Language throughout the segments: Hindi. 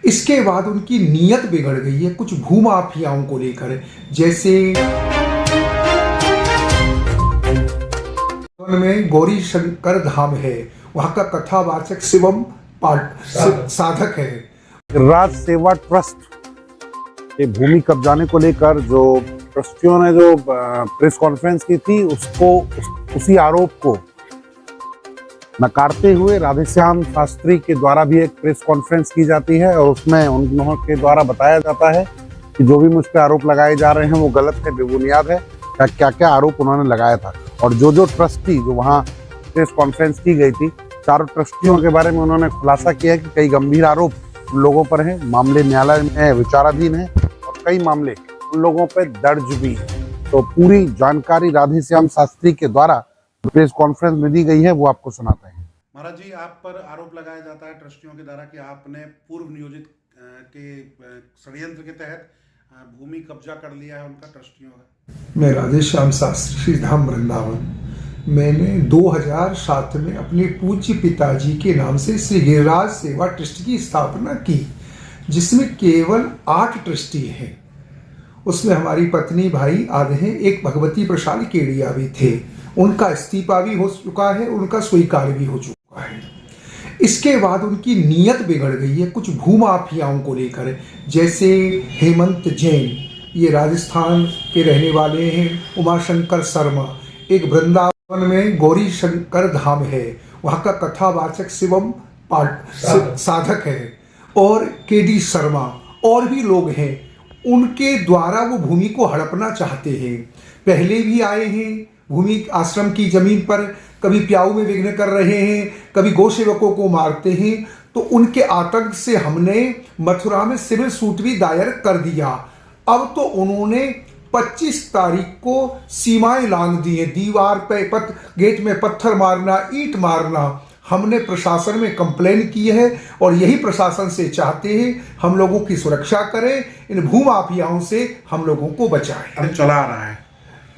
इसके बाद उनकी नीयत बिगड़ गई है कुछ भूमाफियाओं को लेकर। जैसे में गौरी शंकर धाम है, वहां का कथावाचक शिवम साधक है। राज सेवा ट्रस्ट के भूमि कब्जाने को लेकर जो ट्रस्टियों ने जो प्रेस कॉन्फ्रेंस की थी, उसी आरोप को नकारते हुए राधेश्याम शास्त्री के द्वारा भी एक प्रेस कॉन्फ्रेंस की जाती है और उसमें उन के द्वारा बताया जाता है कि जो भी मुझ पर आरोप लगाए जा रहे हैं वो गलत है, बेबुनियाद है। क्या क्या आरोप उन्होंने लगाया था और जो ट्रस्टी जो वहाँ प्रेस कॉन्फ्रेंस की गई थी, चारों ट्रस्टियों के बारे में उन्होंने खुलासा किया कि कई गंभीर आरोप उन लोगों पर हैं, मामले न्यायालय में विचाराधीन है और कई मामले उन लोगों पर दर्ज भी है। तो पूरी जानकारी राधेश्याम शास्त्री के द्वारा प्रेस कॉन्फ्रेंस में दी गई है, वो आपको सुनाते हैं। महाराज जी, आप पर आरोप लगाया जाता है ट्रस्टियों के द्वारा कि आपने पूर्व नियोजित के षड्यंत्र के तहत भूमि कब्जा कर लिया है उनका, ट्रस्टियों का। मैं राधेश्याम शास्त्री धाम वृंदावन, मैंने 2007 में अपने पूज्य पिताजी के नाम से श्री गिरिराज सेवा ट्रस्ट की स्थापना की, जिसमें केवल 8 ट्रस्टी हैं। उसमें हमारी पत्नी भाई आधे हैं, एक भगवती प्रसाद केडिया भी थे, उनका इस्तीफा भी हो चुका है, उनका स्वीकार भी हो चुका है। इसके बाद उनकी नीयत बिगड़ गई है कुछ भूमाफियाओं को लेकर। जैसे हेमंत जैन, ये राजस्थान के रहने वाले हैं। उमाशंकर शर्मा, एक वृंदावन में गौरी शंकर धाम है, वहाँ का कथावाचक शिवम साधक है। और केडी शर्मा और भी लोग हैं, उनके द्वारा वो भूमि को हड़पना चाहते हैं। पहले भी आए हैं भूमि आश्रम की जमीन पर, कभी प्याऊ में विघ्न कर रहे हैं, कभी गौ सेवकों को मारते हैं। तो उनके आतंक से हमने मथुरा में सिविल सूट भी दायर कर दिया। अब तो उन्होंने 25 तारीख को सीमाएं लांघ दी है, दीवार पे गेट में पत्थर मारना, ईंट मारना। हमने प्रशासन में कंप्लेन की है और यही प्रशासन से चाहते हैं हम लोगों की सुरक्षा करें, इन भूमाफियाओं से हम लोगों को बचाएं। चला रहा है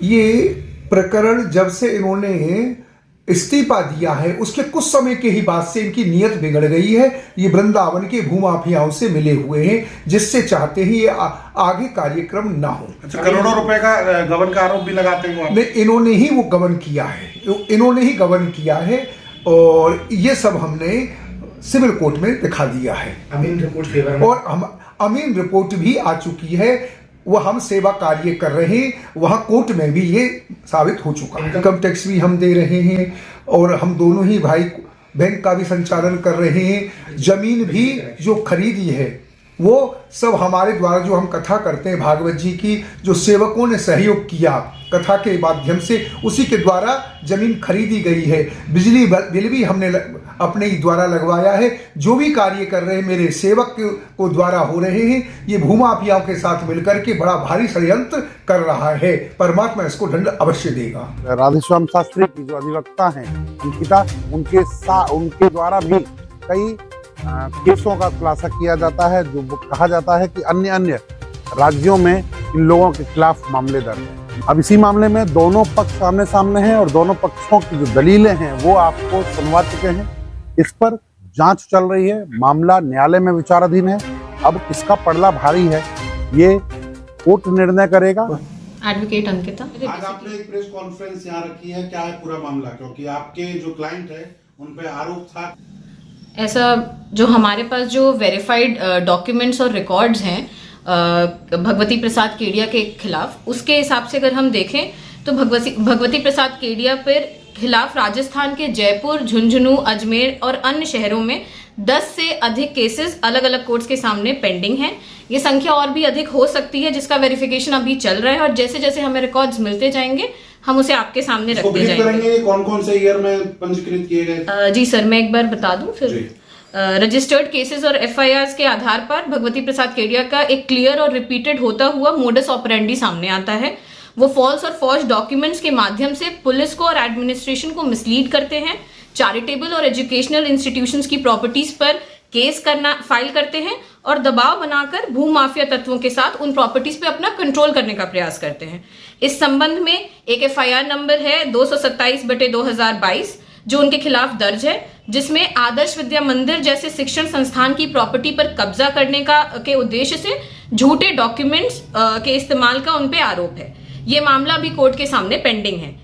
ये प्रकरण जब से इन्होंने इस्तीफा दिया है, उसके कुछ समय के ही बाद से इनकी नीयत बिगड़ गई है। ये वृंदावन के भूमाफियाओं से मिले हुए हैं, जिससे चाहते ही ये आगे कार्यक्रम ना हो। अच्छा, करोड़ों रुपए का गबन का आरोप भी लगाते हैं वो? इन्होंने ही वो गबन किया है, इन्होंने ही गबन किया है और ये सब हमने सिविल कोर्ट में दिखा दिया है। अमीन रिपोर्ट फेवर में, और हम अमीन रिपोर्ट भी आ चुकी है, वो हम सेवा कार्य कर रहे हैं, वहाँ कोर्ट में भी ये साबित हो चुका है। इनकम टैक्स भी हम दे रहे हैं और हम दोनों ही भाई बैंक का भी संचालन कर रहे हैं। जमीन भी जो खरीदी है वो सब हमारे द्वारा, जो हम कथा करते हैं भागवत जी की, जो सेवकों ने सहयोग किया कथा के माध्यम से, उसी के द्वारा जमीन खरीदी गई है। बिजली बिल भी हमने अपने ही द्वारा लगवाया है। जो भी कार्य कर रहे हैं मेरे सेवक को द्वारा हो रहे हैं। ये भूमाफियाओं के साथ मिलकर के बड़ा भारी षड्यंत्र कर रहा है, परमात्मा इसको दंड अवश्य देगा। राधेश्याम शास्त्री की जो अधिवक्ता हैं अंकिता, उनके द्वारा भी कई केसों का खुलासा किया जाता है, जो कहा जाता है कि अन्य राज्यों में इन लोगों के खिलाफ मामले दर्ज हैं। अब इसी मामले में दोनों पक्ष आमने सामने हैं और दोनों पक्षों की जो दलीलें हैं वो आपको सुनवा चुके हैं। इस पर जांच चल रही है, मामला न्यायालय में विचाराधीन है। अब किसका पड़ला भारी है ये कोर्ट निर्णय करेगा। एडवोकेट अंकिता, आज आपने एक प्रेस कॉन्फ्रेंस यहाँ रखी है, क्या है पूरा मामला? क्योंकि आपके जो क्लाइंट है उन पे आरोप था ऐसा, जो हमारे पास जो वेरीफाइड डॉक्यूमेंट्स और रिकॉर्ड्स हैं भगवती प्रसाद केडिया के खिलाफ, उसके हिसाब से अगर हम देखें तो भगवती प्रसाद केडिया पर खिलाफ राजस्थान के जयपुर, झुंझुनू, अजमेर और अन्य शहरों में 10 से अधिक केसेस अलग अलग कोर्ट्स के सामने पेंडिंग हैं। ये संख्या और भी अधिक हो सकती है, जिसका वेरिफिकेशन अभी चल रहा है और जैसे जैसे हमें रिकॉर्ड्स मिलते जाएंगे हम उसे आपके सामने रखते जाएंगे। कौन कौन से ईयर में पंजीकृत किए गए? जी सर, मैं एक बार बता दूं फिर। रजिस्टर्ड केसेस और एफआईआर के आधार पर भगवती प्रसाद केडिया का एक क्लियर और रिपीटेड होता हुआ मोडस ऑपरेंडी सामने आता है। वो फॉल्स और फॉर्ज डॉक्यूमेंट्स के माध्यम से पुलिस को और एडमिनिस्ट्रेशन को मिसलीड करते हैं, चैरिटेबल और एजुकेशनल इंस्टीट्यूशंस की प्रॉपर्टीज पर केस फाइल करते हैं और दबाव बनाकर भूमाफिया तत्वों के साथ उन प्रॉपर्टीज पे अपना कंट्रोल करने का प्रयास करते हैं। इस संबंध में एक एफआईआर नंबर है 227/2022 जो उनके खिलाफ दर्ज है, जिसमें आदर्श विद्या मंदिर जैसे शिक्षण संस्थान की प्रॉपर्टी पर कब्जा करने के उद्देश्य से झूठे डॉक्यूमेंट्स के इस्तेमाल का उन पे आरोप है। ये मामला भी कोर्ट के सामने पेंडिंग है।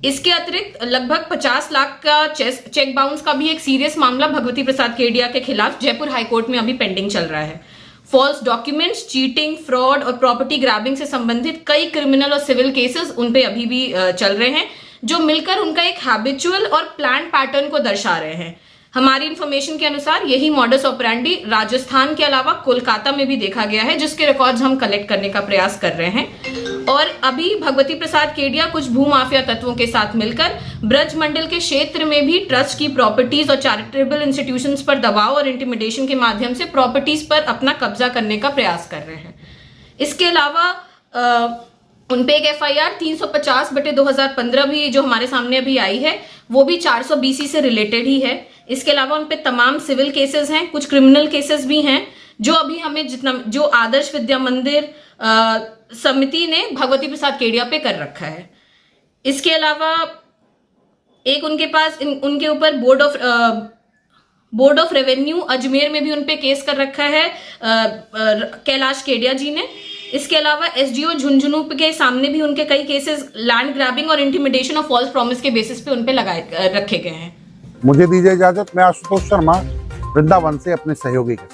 इसके अतिरिक्त लगभग 50 लाख का चेक बाउंस का भी एक सीरियस मामला भगवती प्रसाद केडिया के खिलाफ जयपुर हाईकोर्ट में अभी पेंडिंग चल रहा है। फॉल्स डॉक्यूमेंट्स, चीटिंग, फ्रॉड और प्रॉपर्टी ग्रैबिंग से संबंधित कई क्रिमिनल और सिविल केसेस उन पे अभी भी चल रहे हैं, जो मिलकर उनका एक हैबिचुअल और प्लान पैटर्न को दर्शा रहे हैं। हमारी इंफॉर्मेशन के अनुसार यही मॉडस ऑपरेंडी राजस्थान के अलावा कोलकाता में भी देखा गया है, जिसके रिकॉर्ड्स हम कलेक्ट करने का प्रयास कर रहे हैं। और अभी भगवती प्रसाद केडिया कुछ भूमाफिया तत्वों के साथ मिलकर ब्रज मंडल के क्षेत्र में भी ट्रस्ट की प्रॉपर्टीज और चैरिटेबल इंस्टीट्यूशंस पर दबाव और इंटिमिडेशन के माध्यम से प्रॉपर्टीज पर अपना कब्जा करने का प्रयास कर रहे हैं। इसके अलावा उनपे एक FIR 350/2015 भी जो हमारे सामने अभी आई है, वो भी 400 BC से रिलेटेड ही है। इसके अलावा उनपे तमाम सिविल केसेस हैं, कुछ क्रिमिनल केसेस भी हैं, जो अभी हमें जो आदर्श विद्या मंदिर समिति ने भगवती प्रसाद केडिया पे कर रखा है। इसके अलावा एक उनके पास उनके ऊपर बोर्ड ऑफ रेवेन्यू अजमेर में भी उनपे केस कर रखा है कैलाश केडिया जी ने। इसके अलावा SDO झुंझुनू के सामने भी उनके कई केसेस लैंड ग्रैबिंग और इंटिमिडेशन और फॉल्स प्रॉमिस के बेसिस पे उनपे रखे गए हैं। मुझे दीजिए इजाजत। मैं आशुतोष शर्मा, वृंदावन से अपने सहयोगी के